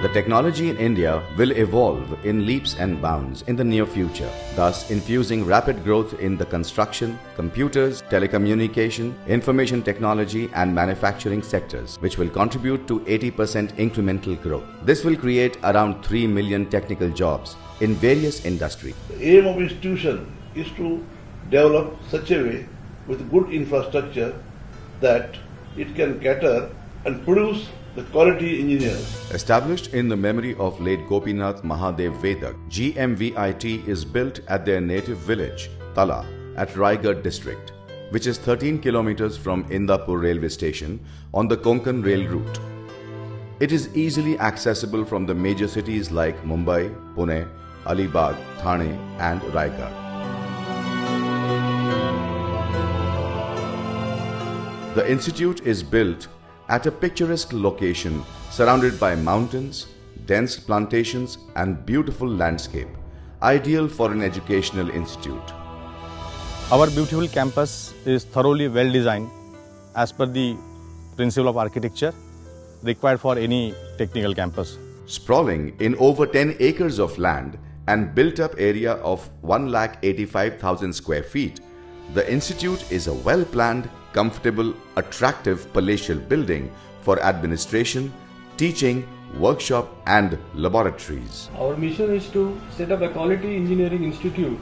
The technology in India will evolve in leaps and bounds in the near future, thus infusing rapid growth in the construction, computers, telecommunication, information technology and manufacturing sectors, which will contribute to 80% incremental growth. This will create around 3 million technical jobs in various industries. The aim of institution is to develop such a way with good infrastructure that it can cater and produce the quality engineers. Established in the memory of late Gopinath Mahadev Vedak, GMVIT is built at their native village, Tala, at Raigad district, which is 13 kilometers from Indapur railway station on the Konkan rail route. It is easily accessible from the major cities like Mumbai, Pune, Alibag, Thane and Raigad. The institute is built at a picturesque location surrounded by mountains, dense plantations and beautiful landscape, ideal for an educational institute. Our beautiful campus is thoroughly well designed as per the principle of architecture required for any technical campus. Sprawling in over 10 acres of land and built up area of 1,85,000 square feet, the institute is a well-planned, comfortable, attractive palatial building for administration, teaching, workshop and laboratories. Our mission is to set up a quality engineering institute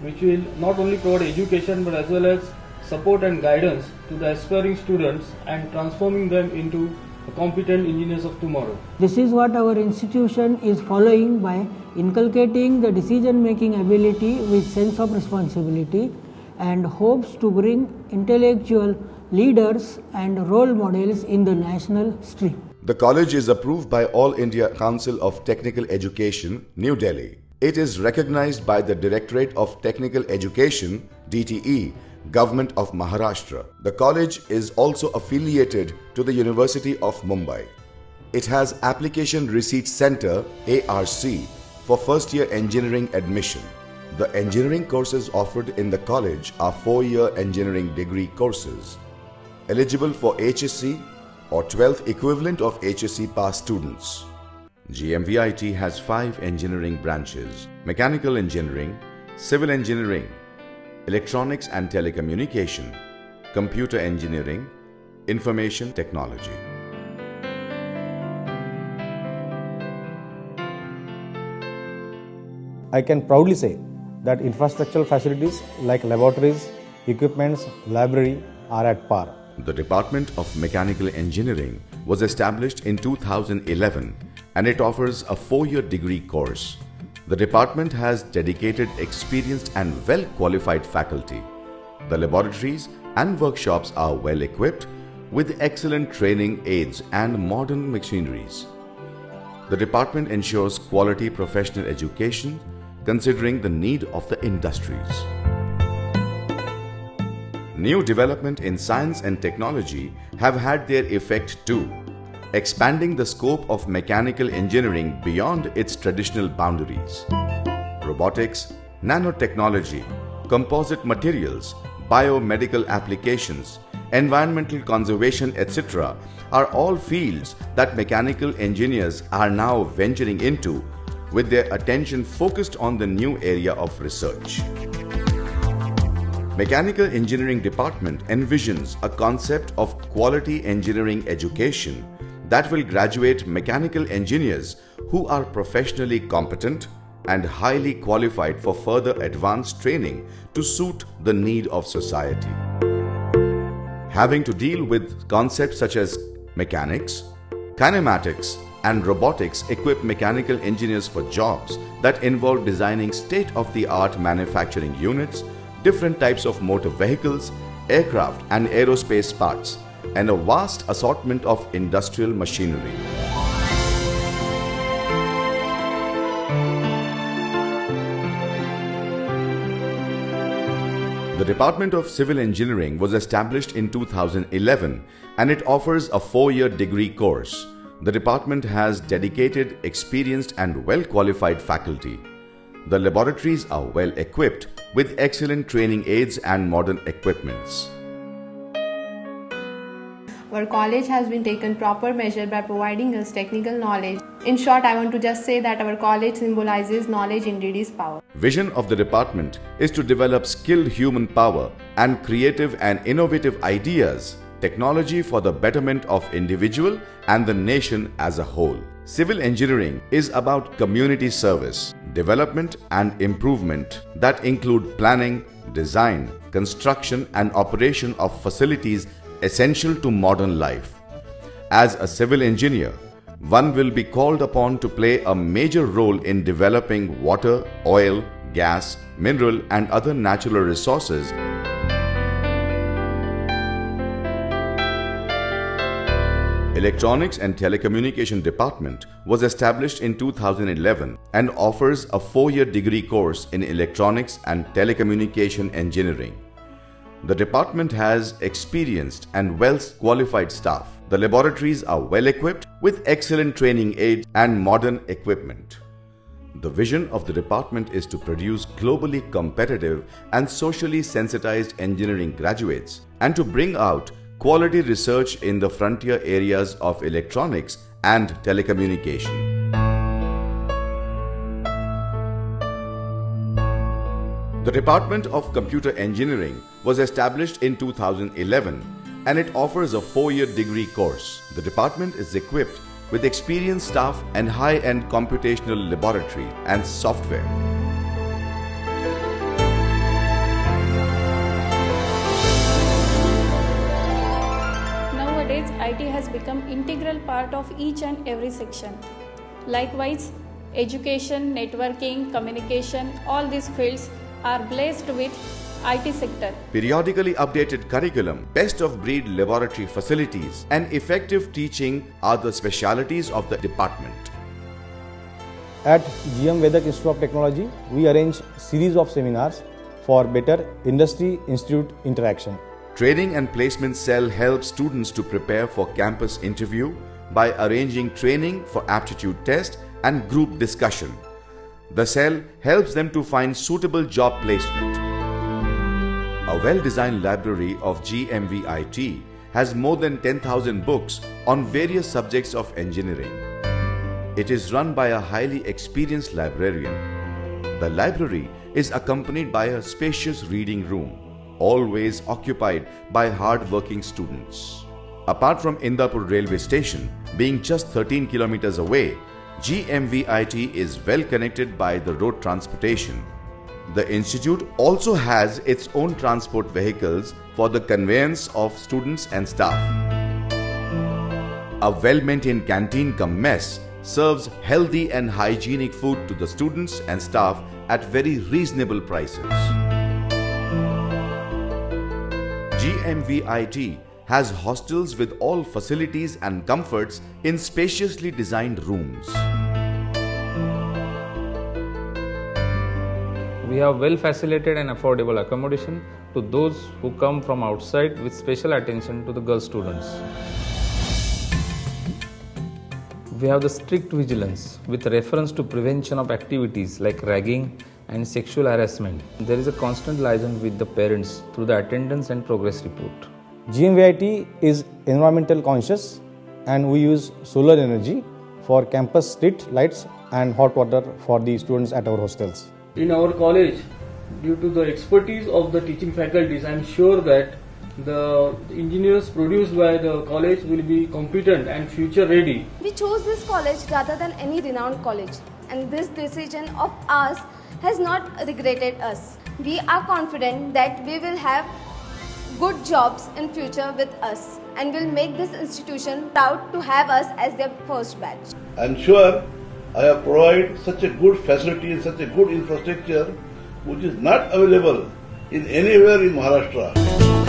which will not only provide education but as well as support and guidance to the aspiring students and transforming them into competent engineers of tomorrow. This is what our institution is following by inculcating the decision-making ability with sense of responsibility and hopes to bring intellectual leaders and role models in the national stream. The college is approved by All India Council of Technical Education, New Delhi. It is recognized by the Directorate of Technical Education, DTE, Government of Maharashtra. The college is also affiliated to the University of Mumbai. It has Application Research Center, ARC, for first-year engineering admission. The engineering courses offered in the college are 4-year engineering degree courses, eligible for HSC or 12th equivalent of HSC pass students. GMVIT has 5 engineering branches: mechanical engineering, civil engineering, electronics and telecommunication, computer engineering, information technology. I can proudly say that infrastructural facilities like laboratories, equipments, library are at par. The Department of Mechanical Engineering was established in 2011 and it offers a 4-year degree course. The department has dedicated, experienced and well-qualified faculty. The laboratories and workshops are well equipped with excellent training aids and modern machineries. The department ensures quality professional education considering the need of the industries. New development in science and technology have had their effect too, expanding the scope of mechanical engineering beyond its traditional boundaries. Robotics, nanotechnology, composite materials, biomedical applications, environmental conservation, etc. are all fields that mechanical engineers are now venturing into with their attention focused on the new area of research. Mechanical Engineering Department envisions a concept of quality engineering education that will graduate mechanical engineers who are professionally competent and highly qualified for further advanced training to suit the need of society. Having to deal with concepts such as mechanics, kinematics, and robotics equip mechanical engineers for jobs that involve designing state-of-the-art manufacturing units, different types of motor vehicles, aircraft and aerospace parts, and a vast assortment of industrial machinery. The Department of Civil Engineering was established in 2011 and it offers a 4-year degree course. The department has dedicated, experienced and well-qualified faculty. The laboratories are well equipped with excellent training aids and modern equipments. Our college has been taken proper measure by providing us technical knowledge. In short, I want to just say that our college symbolizes knowledge indeed is power. Vision of the department is to develop skilled human power and creative and innovative ideas, technology for the betterment of individual and the nation as a whole. Civil engineering is about community service, development and improvement that include planning, design, construction and operation of facilities essential to modern life. As a civil engineer, one will be called upon to play a major role in developing water, oil, gas, mineral and other natural resources. Electronics and Telecommunication Department was established in 2011 and offers a 4-year degree course in Electronics and Telecommunication Engineering. The department has experienced and well-qualified staff. The laboratories are well-equipped with excellent training aids and modern equipment. The vision of the department is to produce globally competitive and socially sensitized engineering graduates and to bring out quality research in the frontier areas of electronics and telecommunication. The Department of Computer Engineering was established in 2011 and it offers a 4-year degree course. The department is equipped with experienced staff and high-end computational laboratory and software. Nowadays, IT has become integral part of each and every section. Likewise, education, networking, communication, all these fields are blessed with IT sector. Periodically updated curriculum, best-of-breed laboratory facilities and effective teaching are the specialities of the department. At GM Vedak Institute of Technology, we arrange series of seminars for better industry-institute interaction. Training and Placement Cell helps students to prepare for campus interview by arranging training for aptitude test and group discussion. The cell helps them to find suitable job placement. A well-designed library of GMVIT has more than 10,000 books on various subjects of engineering. It is run by a highly experienced librarian. The library is accompanied by a spacious reading room, always occupied by hard-working students. Apart from Indapur railway station, being just 13 kilometers away, GMVIT is well connected by the road transportation. The institute also has its own transport vehicles for the conveyance of students and staff. A well-maintained canteen cum mess serves healthy and hygienic food to the students and staff at very reasonable prices. GMVIT has hostels with all facilities and comforts in spaciously designed rooms. We have well facilitated and affordable accommodation to those who come from outside with special attention to the girl students. We have the strict vigilance with reference to prevention of activities like ragging and sexual harassment. There is a constant liaison with the parents through the attendance and progress report. GMVIT is environmental conscious and we use solar energy for campus street lights and hot water for the students at our hostels. In our college, due to the expertise of the teaching faculties, I am sure that the engineers produced by the college will be competent and future ready. We chose this college rather than any renowned college, and this decision of ours has not regretted us. We are confident that we will have good jobs in future with us. and will make this institution proud to have us as their first batch. I am sure I have provided such a good facility and such a good infrastructure which is not available in anywhere in Maharashtra.